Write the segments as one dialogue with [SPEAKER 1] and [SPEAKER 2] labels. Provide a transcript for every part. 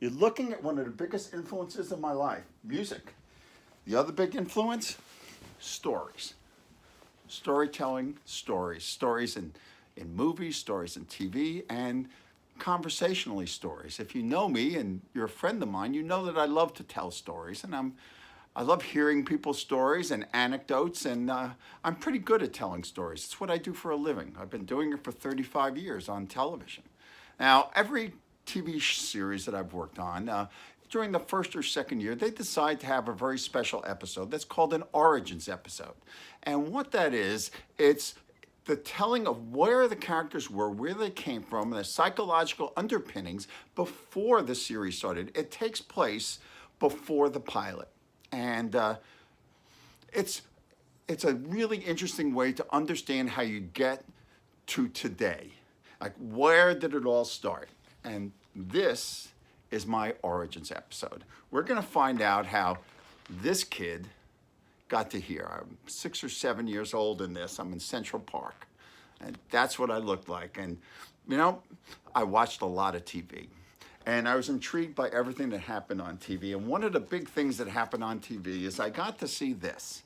[SPEAKER 1] You're looking at one of the biggest influences in my life, music. The other big influence, stories. Storytelling, stories in movies, stories in TV, and conversationally stories. If you know me and you're a friend of mine, you know that I love to tell stories, and I love hearing people's stories and anecdotes, and I'm pretty good at telling stories. It's what I do for a living. I've been doing it for 35 years on television. Now, every TV series that I've worked on, during the first or second year, they decide to have a very special episode that's called an Origins episode. And what that is, it's the telling of where the characters were, where they came from, and the psychological underpinnings before the series started. It takes place before the pilot. And it's it's a really interesting way to understand how you get to today. Like, where did it all start? And this is my Origins episode. We're going to find out how this kid got to here. I'm 6 or 7 years old in this. I'm in Central Park. And that's what I looked like. And, you know, I watched a lot of TV. And I was intrigued by everything that happened on TV. And one of the big things that happened on TV is I got to see this.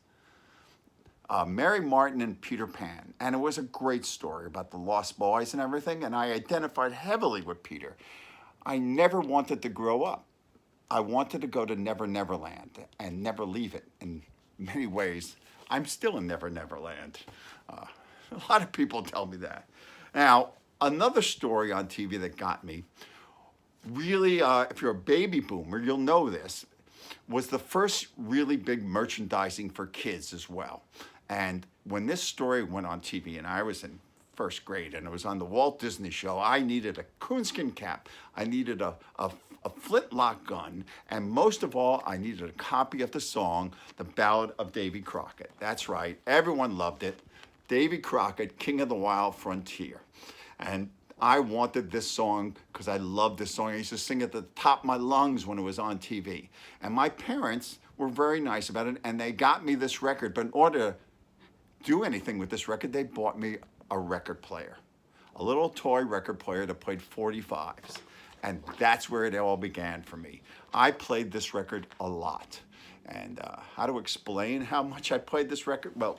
[SPEAKER 1] Mary Martin and Peter Pan. And it was a great story about the lost boys and everything. And I identified heavily with Peter. I never wanted to grow up. I wanted to go to Never Never Land and never leave it. In many ways, I'm still in Never Never Land. A lot of people tell me that. Now, another story on TV that got me, really, if you're a baby boomer, you'll know this, was the first really big merchandising for kids as well. And when this story went on TV, and I was in first grade, and it was on the Walt Disney Show, I needed a coonskin cap, I needed a flintlock gun, and most of all, I needed a copy of the song, The Ballad of Davy Crockett. That's right, everyone loved it. Davy Crockett, King of the Wild Frontier. And I wanted this song because I loved this song. I used to sing it at the top of my lungs when it was on TV. And my parents were very nice about it, and they got me this record. But in order to do anything with this record, they bought me a record player, a little toy record player that played 45s. And that's where it all began for me. I played this record a lot. And how to explain how much I played this record? Well,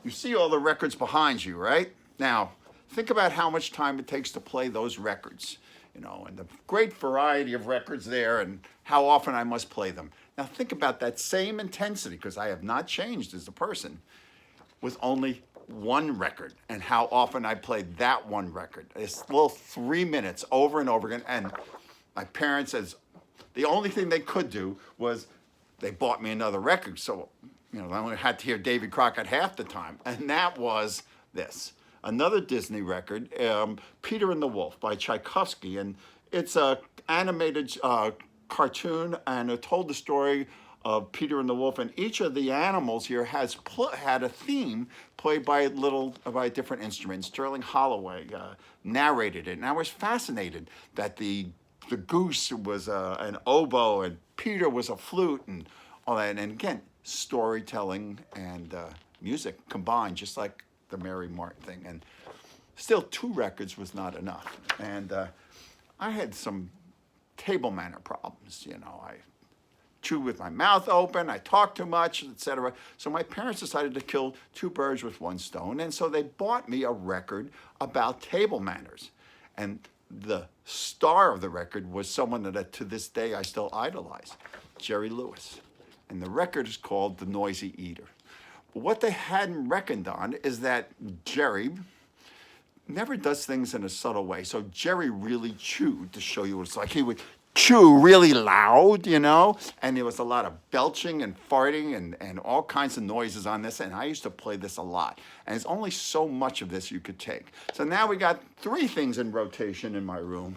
[SPEAKER 1] you see all the records behind you, right? Now, think about how much time it takes to play those records, you know, and the great variety of records there and how often I must play them. Now, think about that same intensity, because I have not changed as a person, with only one record and how often I played that one record. It's little 3 minutes over and over again. And my parents, as the only thing they could do was they bought me another record. So, you know, I only had to hear Davy Crockett half the time. And that was this. Another Disney record, Peter and the Wolf by Tchaikovsky. And it's a animated cartoon, and it told the story of Peter and the Wolf. And each of the animals here has had a theme played by a different instrument. Sterling Holloway narrated it. And I was fascinated that the goose was an oboe and Peter was a flute and all that. And again, storytelling and music combined, just like the Mary Martin thing. And still, 2 records was not enough. And I had some table manner problems. You know, I chewed with my mouth open, I talked too much, etc. So my parents decided to kill 2 birds with 1 stone. And so they bought me a record about table manners. And the star of the record was someone that to this day I still idolize, Jerry Lewis. And the record is called The Noisy Eater. But what they hadn't reckoned on is that Jerry never does things in a subtle way. So Jerry really chewed, to show you what it's like. He would chew really loud, you know, and there was a lot of belching and farting and all kinds of noises on this. And I used to play this a lot. And there's only so much of this you could take. So now we got 3 things in rotation in my room.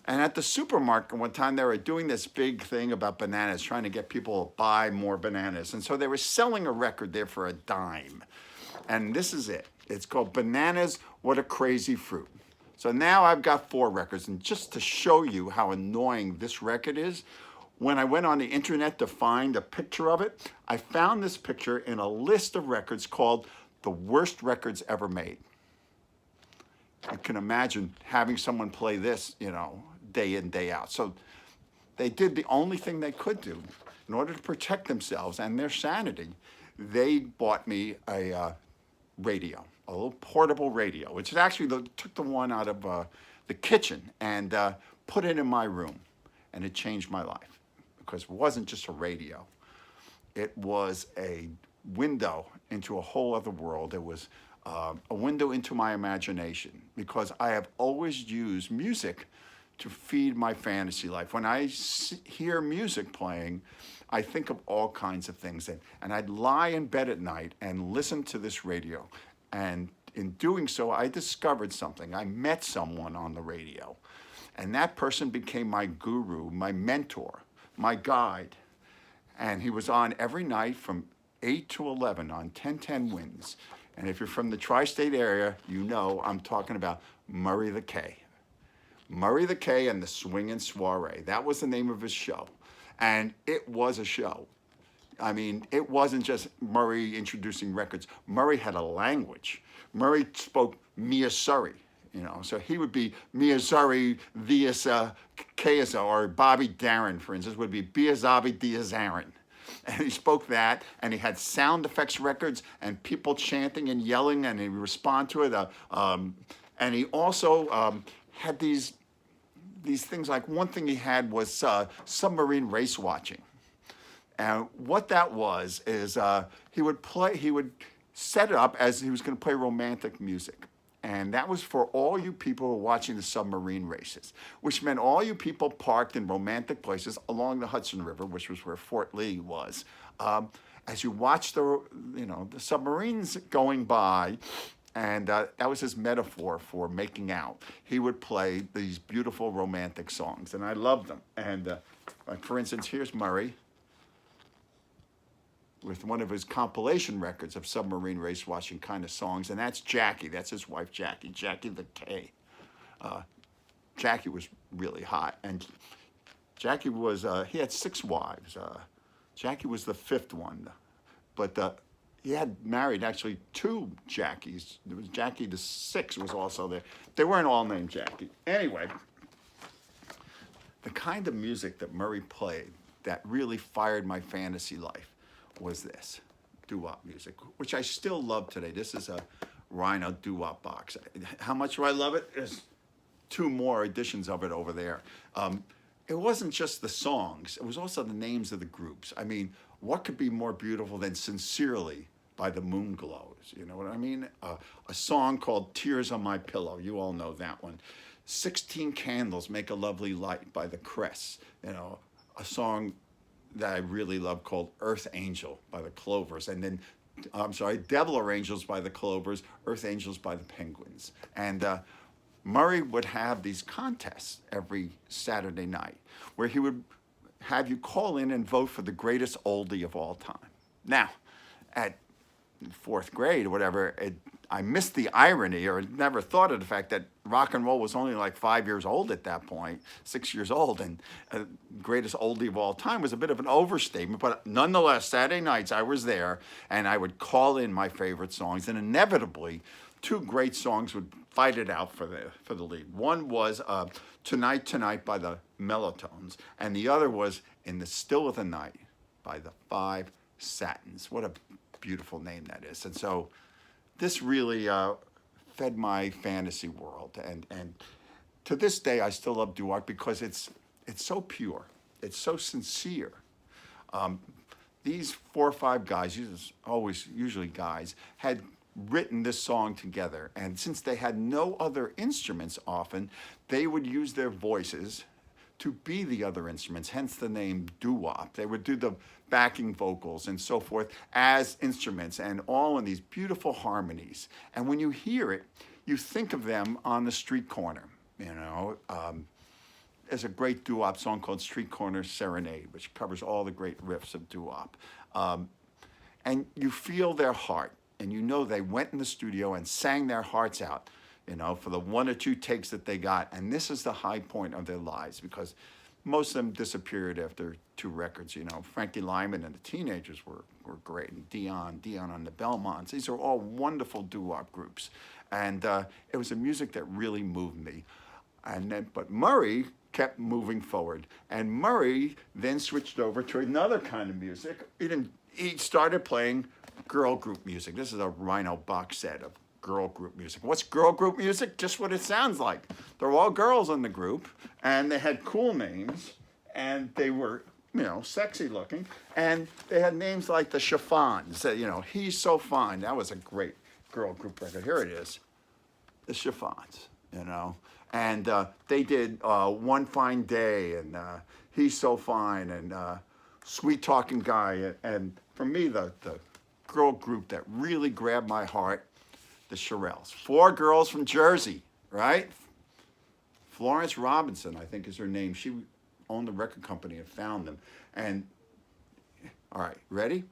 [SPEAKER 1] And at the supermarket one time, they were doing this big thing about bananas, trying to get people to buy more bananas. And so they were selling a record there for a dime. And this is it. It's called Bananas, What a Crazy Fruit. So now I've got 4 records. And just to show you how annoying this record is, when I went on the internet to find a picture of it, I found this picture in a list of records called The Worst Records Ever Made. You can imagine having someone play this, you know, day in, day out. So they did the only thing they could do. In order to protect themselves and their sanity, they bought me a radio, a little portable radio, which is actually took the one out of the kitchen and put it in my room. And it changed my life because it wasn't just a radio. It was a window into a whole other world. It was a window into my imagination because I have always used music to feed my fantasy life. When I hear music playing, I think of all kinds of things. And I'd lie in bed at night and listen to this radio. And in doing so, I discovered something. I met someone on the radio. And that person became my guru, my mentor, my guide. And he was on every night from 8 to 11 on 1010 Wins. And if you're from the tri-state area, you know I'm talking about Murray the K. Murray the K and the Swingin' Soiree. That was the name of his show. And it was a show. I mean, it wasn't just Murray introducing records. Murray had a language. Murray spoke Miyasuri, so he would be Miyasuri Diasa Keasa, or Bobby Darin, for instance, would be Biazabi Diazarin. And he spoke that, and he had sound effects records and people chanting and yelling, and he would respond to it. And he also had these things, like one thing he had was submarine race watching. And what that was is he would set it up as he was going to play romantic music. And that was for all you people who were watching the submarine races, which meant all you people parked in romantic places along the Hudson River, which was where Fort Lee was. As you watched the submarines going by, and that was his metaphor for making out. He would play these beautiful romantic songs, and I loved them. And like, for instance, here's Murray with one of his compilation records of submarine race watching kind of songs, and that's Jackie. That's his wife, Jackie the K. Jackie was really hot, and Jackie was, he had 6 wives. Jackie was the 5th one, but he had married actually 2 Jackies. There was Jackie the 6th was also there. They weren't all named Jackie. Anyway, the kind of music that Murray played that really fired my fantasy life was this, doo-wop music, which I still love today. This is a Rhino doo-wop box. How much do I love it? There's 2 more editions of it over there. It wasn't just the songs, it was also the names of the groups. I mean, what could be more beautiful than Sincerely by the Moonglows? You know what I mean? A song called Tears on My Pillow, you all know that one. 16 Candles Make a Lovely Light by the Crests. A song that I really love called Earth Angel by the Clovers. And then, Devil or Angels by the Clovers, Earth Angels by the Penguins. And Murray would have these contests every Saturday night where he would have you call in and vote for the greatest oldie of all time. Now, at 4th grade or whatever, I missed the irony, or never thought of the fact that rock and roll was only like 5 years old at that point, 6 years old, and greatest oldie of all time was a bit of an overstatement. But nonetheless, Saturday nights I was there, and I would call in my favorite songs, and inevitably, 2 great songs would fight it out for the lead. One was Tonight, Tonight by the Mellotones, and the other was In the Still of the Night by the 5 Satins. What a beautiful name that is. And so this really fed my fantasy world. And to this day, I still love doo-wop because it's so pure. It's so sincere. These 4 or 5 guys, usually guys, had written this song together. And since they had no other instruments often, they would use their voices to be the other instruments, hence the name doo-wop. They would do the backing vocals and so forth as instruments, and all in these beautiful harmonies. And when you hear it, you think of them on the street corner. There's a great doo-wop song called Street Corner Serenade, which covers all the great riffs of doo-wop. And you feel their heart, and you know they went in the studio and sang their hearts out, for the 1 or 2 takes that they got. And this is the high point of their lives, because most of them disappeared after 2 records. Frankie Lyman and the Teenagers were great, and Dion on the Belmonts. These are all wonderful doo-wop groups. And it was a music that really moved me. But Murray kept moving forward. And Murray then switched over to another kind of music. He started playing girl group music. This is a Rhino box set of girl group music. What's girl group music? Just what it sounds like. They're all girls in the group, and they had cool names, and they were, sexy looking, and they had names like the Chiffons. He's So Fine. That was a great girl group record. Here it is, the Chiffons. And they did One Fine Day, and He's So Fine, and Sweet Talking Guy, and for me, the girl group that really grabbed my heart, the ShangriLas. 4 girls from Jersey, right? Florence Robinson, I think is her name. She owned the record company and found them. And, all right, ready?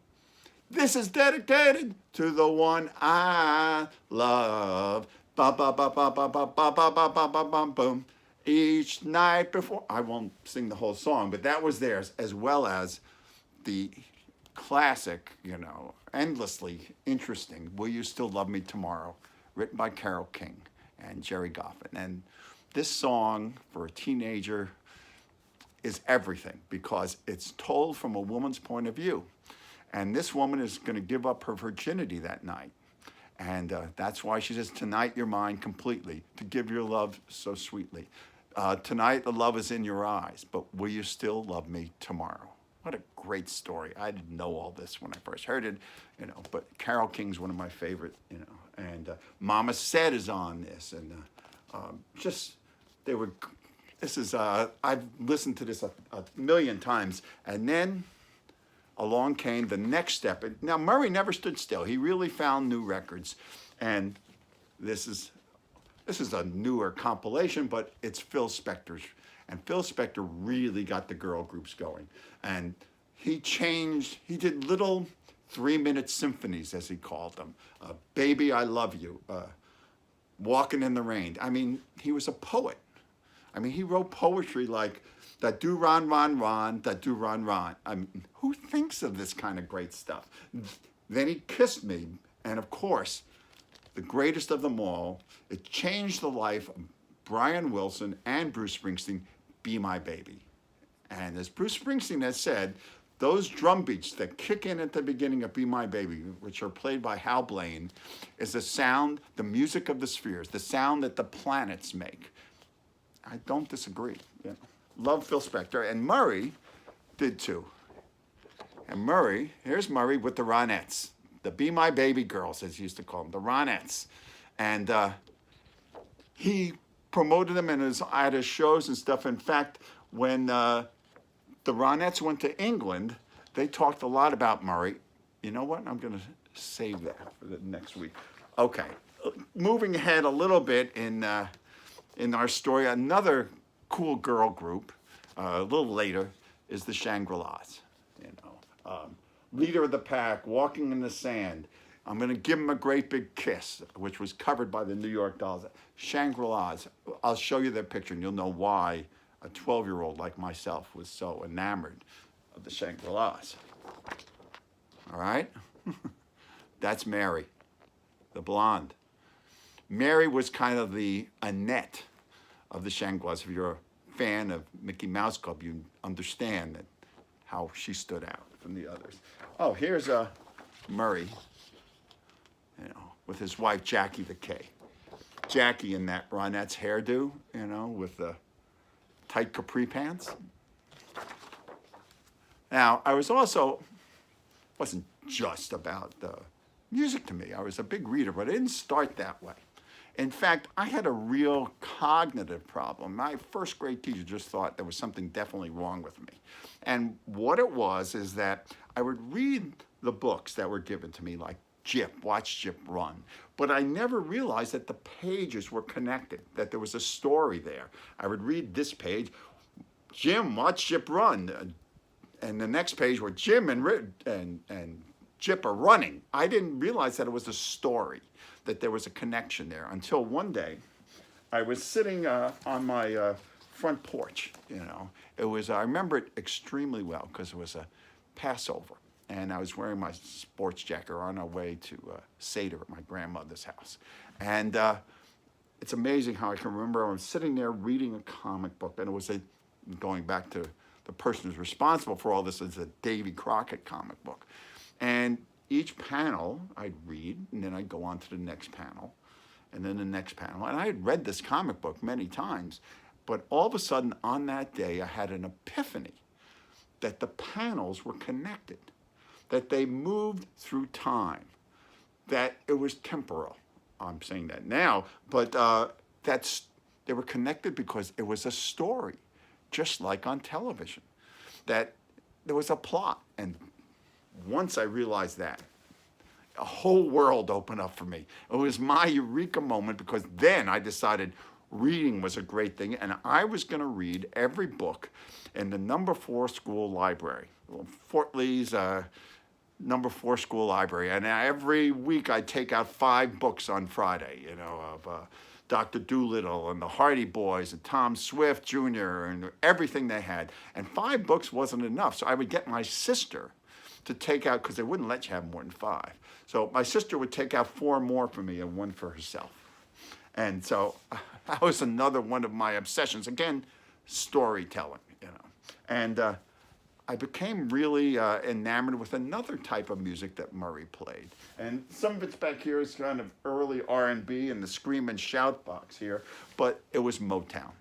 [SPEAKER 1] This is dedicated to the one I love. Ba ba ba ba ba ba ba ba ba ba ba ba boom. Each night before. I won't sing the whole song, but that was theirs, as well as the classic, endlessly interesting Will You Still Love Me Tomorrow, written by Carole King and Jerry Goffin. And this song for a teenager is everything because it's told from a woman's point of view. And this woman is going to give up her virginity that night. And that's why she says, tonight you're mine completely, to give your love so sweetly. Tonight the love is in your eyes, but will you still love me tomorrow? What a great story. I didn't know all this when I first heard it, but Carole King's one of my favorite, and Mama Said is on this, and I've listened to this a million times, and then along came the next step. Now, Murray never stood still. He really found new records, and this is a newer compilation, but it's Phil Spector's. And Phil Spector really got the girl groups going. And he did little 3-minute symphonies, as he called them. Baby, I Love You, Walking in the Rain. I mean, he was a poet. I mean, he wrote poetry like, that do ron, ron, ron, that do ron, ron. I mean, who thinks of this kind of great stuff? Then he Kissed Me, and of course, the greatest of them all, it changed the life of Brian Wilson and Bruce Springsteen, Be My Baby. And as Bruce Springsteen has said, those drum beats that kick in at the beginning of Be My Baby, which are played by Hal Blaine, is the sound, the music of the spheres, the sound that the planets make. I don't disagree. Love Phil Spector, and Murray did too. And here's Murray with the Ronettes, the Be My Baby girls, as he used to call them, the Ronettes. And he promoted them at his shows and stuff. In fact, when the Ronettes went to England, they talked a lot about Murray. You know what? I'm going to save that for the next week. Okay, moving ahead a little bit in our story, another cool girl group, a little later, is the ShangriLas. Leader of the Pack, Walking in the Sand. I'm going to give him a great big kiss, which was covered by the New York Dolls. ShangriLas. I'll show you their picture, and you'll know why a 12-year-old like myself was so enamored of the ShangriLas. All right? That's Mary, the blonde. Mary was kind of the Annette of the ShangriLas. If you're a fan of Mickey Mouse Club, you understand how she stood out from the others. Oh, here's Murray, with his wife, Jackie the K. Jackie in that Ronette's hairdo, with the tight capri pants. Now, I wasn't just about music to me. I was a big reader, but I didn't start that way. In fact, I had a real cognitive problem. My first grade teacher just thought there was something definitely wrong with me. And what it was is that I would read the books that were given to me, like Jip, Watch Jip Run. But I never realized that the pages were connected, that there was a story there. I would read this page, Jim, watch Jip run. And the next page where Jim and Jip are running. I didn't realize that it was a story, that there was a connection there, until one day I was sitting on my front porch. I remember it extremely well because it was a Passover. And I was wearing my sports jacket on our way to Seder at my grandmother's house. And it's amazing how I can remember I was sitting there reading a comic book, and it was going back to the person who's responsible for all this is a Davy Crockett comic book. And each panel I'd read, and then I'd go on to the next panel, and then the next panel. And I had read this comic book many times, but all of a sudden on that day, I had an epiphany that the panels were connected, that they moved through time, that it was temporal. I'm saying that now, but they were connected because it was a story, just like on television, that there was a plot. And once I realized that, a whole world opened up for me. It was my eureka moment, because then I decided reading was a great thing, and I was going to read every book in the number 4 school library, Fort Lee's number 4 school library. And every week I'd take out 5 books on Friday, of Dr. Doolittle and the Hardy Boys and Tom Swift Jr. and everything they had. And 5 books wasn't enough, so I would get my sister to take out, because they wouldn't let you have more than 5. So my sister would take out 4 more for me and 1 for herself. And so that was another one of my obsessions. Again, storytelling, And I became really enamored with another type of music that Murray played. And some of it's back here is kind of early R&B and the scream and shout box here, but it was Motown.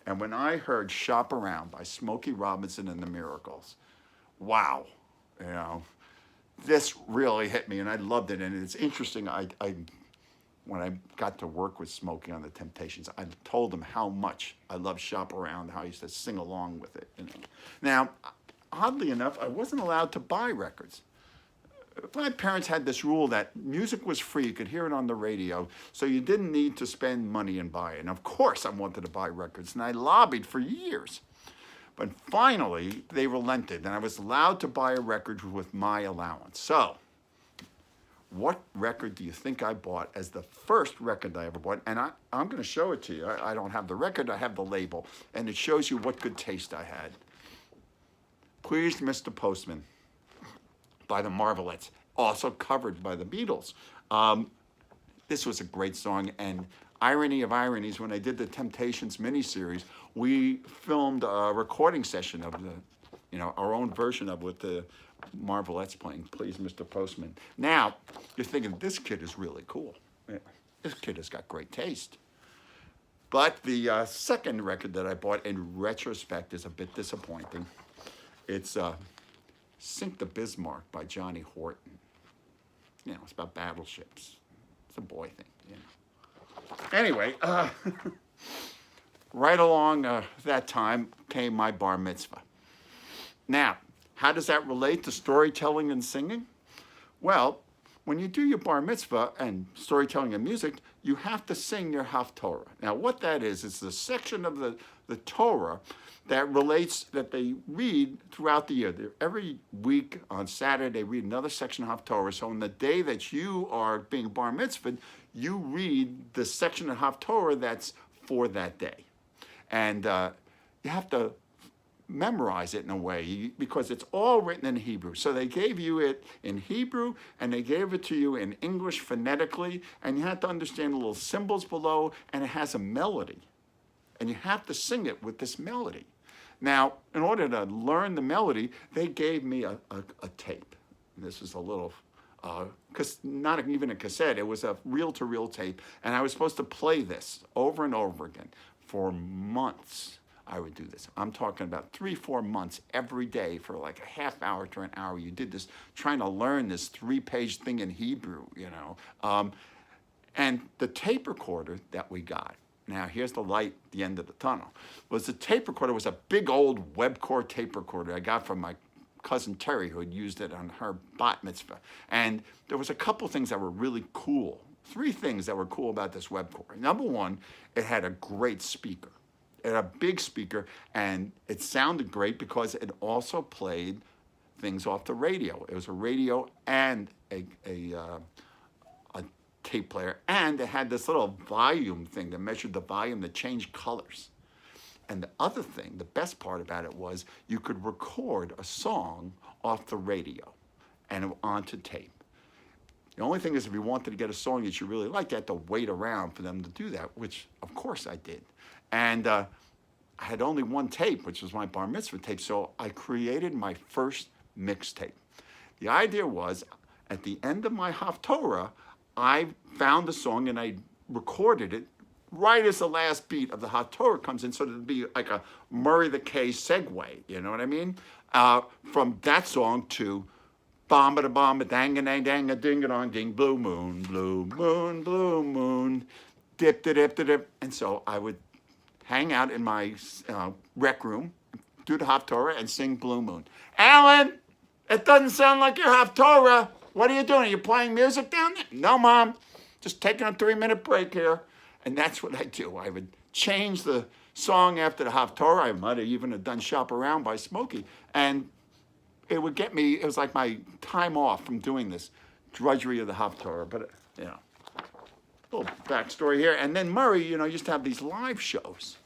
[SPEAKER 1] And when I heard Shop Around by Smokey Robinson and the Miracles, wow, this really hit me, and I loved it. And it's interesting, when I got to work with Smokey on the Temptations, I told him how much I loved Shop Around, how I used to sing along with it. Now, oddly enough, I wasn't allowed to buy records. My parents had this rule that music was free. You could hear it on the radio, so you didn't need to spend money and buy it. And of course, I wanted to buy records, and I lobbied for years. But finally, they relented, and I was allowed to buy a record with my allowance. So, what record do you think I bought as the first record I ever bought? And I'm going to show it to you. I don't have the record, I have the label, and it shows you what good taste I had. Please, Mr. Postman, by the Marvelettes, also covered by the Beatles. This was a great song, and irony of ironies, when I did the Temptations miniseries, we filmed a recording session of our own version of with the Marvelettes playing Please, Mr. Postman. Now, you're thinking, this kid is really cool. Yeah, this kid has got great taste. But the second record that I bought in retrospect is a bit disappointing. It's Sink the Bismarck by Johnny Horton. It's about battleships. It's a boy thing, Anyway, right along that time came my bar mitzvah. Now, how does that relate to storytelling and singing? Well, when you do your bar mitzvah and storytelling and music, you have to sing your Haftorah. Now, what that is the section of the Torah that they read throughout the year. Every week on Saturday, they read another section of Haftorah. So on the day that you are being bar mitzvahed, you read the section of Haftorah that's for that day. And you have to memorize it in a way, because it's all written in Hebrew. So they gave you it in Hebrew, and they gave it to you in English phonetically, and you have to understand the little symbols below, and it has a melody. And you have to sing it with this melody. Now, in order to learn the melody, they gave me a tape. This is a little, not even a cassette, it was a reel-to-reel tape, and I was supposed to play this over and over again for months. I would do this. I'm talking about 3-4 months every day for like a half hour to an hour. You did this, trying to learn this 3-page thing in Hebrew, And the tape recorder that we got, now here's the light at the end of the tunnel, was the tape recorder was a big old Webcore tape recorder I got from my cousin Terry, who had used it on her bat mitzvah. And there was a couple things that were really cool. 3 things that were cool about this Webcore. Number 1, it had a great speaker. It had a big speaker, and it sounded great because it also played things off the radio. It was a radio and a tape player, and it had this little volume thing that measured the volume that changed colors. And the other thing, the best part about it was you could record a song off the radio and onto tape. The only thing is if you wanted to get a song that you really liked, you had to wait around for them to do that, which of course I did. And I had only one tape, which was my bar mitzvah tape, so I created my first mixtape. The idea was, at the end of my Haftorah, I found the song and I recorded it right as the last beat of the Haftorah comes in, so it'd be like a Murray the K segue, you know what I mean? From that song to bomba da bomba dang a dang dang a ding a dong ding, blue moon, blue moon, blue moon, dip da dip da dip. And so I would hang out in my rec room, do the Haftorah, and sing Blue Moon. Alan, it doesn't sound like your Haftorah. What are you doing? Are you playing music down there? No, Mom. Just taking a 3-minute break here. And that's what I do. I would change the song after the Haftorah. I might have even done Shop Around by Smokey. And it would get me, it was like my time off from doing this drudgery of the Haftorah. But, you know, a little backstory here. And then Murray, you know, used to have these live shows.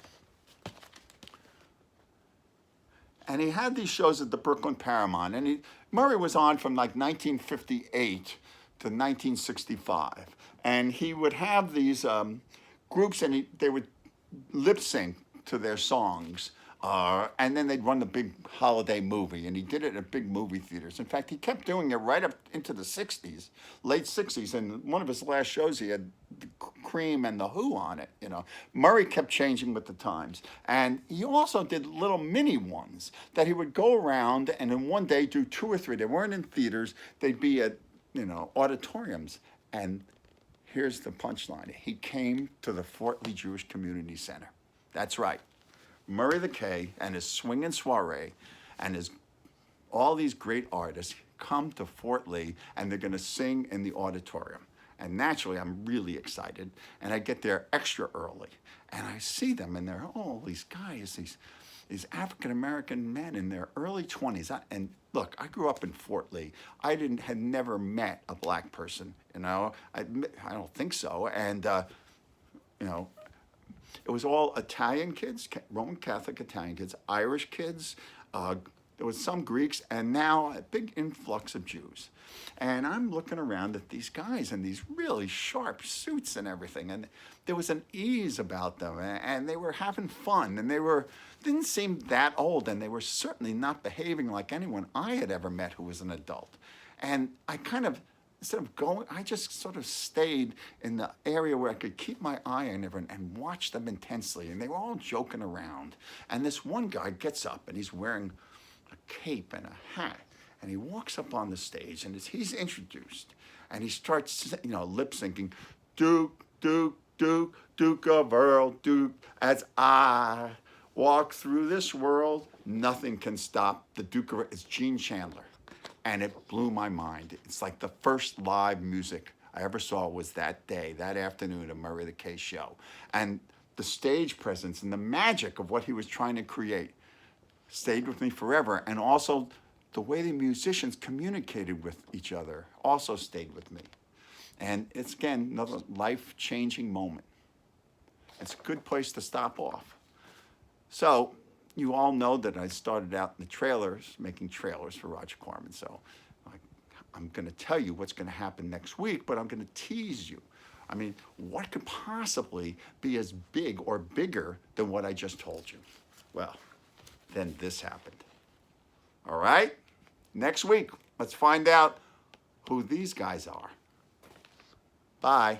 [SPEAKER 1] And he had these shows at the Brooklyn Paramount. And Murray was on from like 1958 to 1965. And he would have these groups, and they would lip sync to their songs. And then they'd run the big holiday movie, and he did it at big movie theaters. In fact, he kept doing it right up into the 60s, late 60s. And one of his last shows, he had the Cream and the Who on it, you know. Murray kept changing with the times. And he also did little mini ones that he would go around and in one day do 2 or 3. They weren't in theaters. They'd be at, you know, auditoriums. And here's the punchline. He came to the Fort Lee Jewish Community Center. That's right. Murray the K and his swinging soiree and all these great artists come to Fort Lee, and they're going to sing in the auditorium. And naturally, I'm really excited. And I get there extra early. And I see them, and they're all these guys, these African-American men in their early 20s. And look, I grew up in Fort Lee. I had never met a black person, you know. I don't think so. And, you know, it was all Italian kids, Roman Catholic Italian kids, Irish kids. There was some Greeks, and now a big influx of Jews. And I'm looking around at these guys in these really sharp suits and everything, and there was an ease about them, and they were having fun, and they didn't seem that old, and they were certainly not behaving like anyone I had ever met who was an adult. And I kind of, instead of going, I just sort of stayed in the area where I could keep my eye on everyone and watch them intensely. And they were all joking around. And this one guy gets up, and he's wearing a cape and a hat. And he walks up on the stage, and he's introduced. And he starts, you know, lip syncing, Duke, Duke, Duke, Duke of Earl, Duke, as I walk through this world, nothing can stop the Duke of Earl. It's Gene Chandler. And it blew my mind. It's like the first live music I ever saw was that day, that afternoon, at Murray the K show. And the stage presence and the magic of what he was trying to create stayed with me forever. And also the way the musicians communicated with each other also stayed with me. And it's, again, another life-changing moment. It's a good place to stop off. So, you all know that I started out in the trailers, making trailers for Roger Corman. So I'm going to tell you what's going to happen next week, but I'm going to tease you. I mean, what could possibly be as big or bigger than what I just told you? Well, then this happened. All right? Next week, let's find out who these guys are. Bye.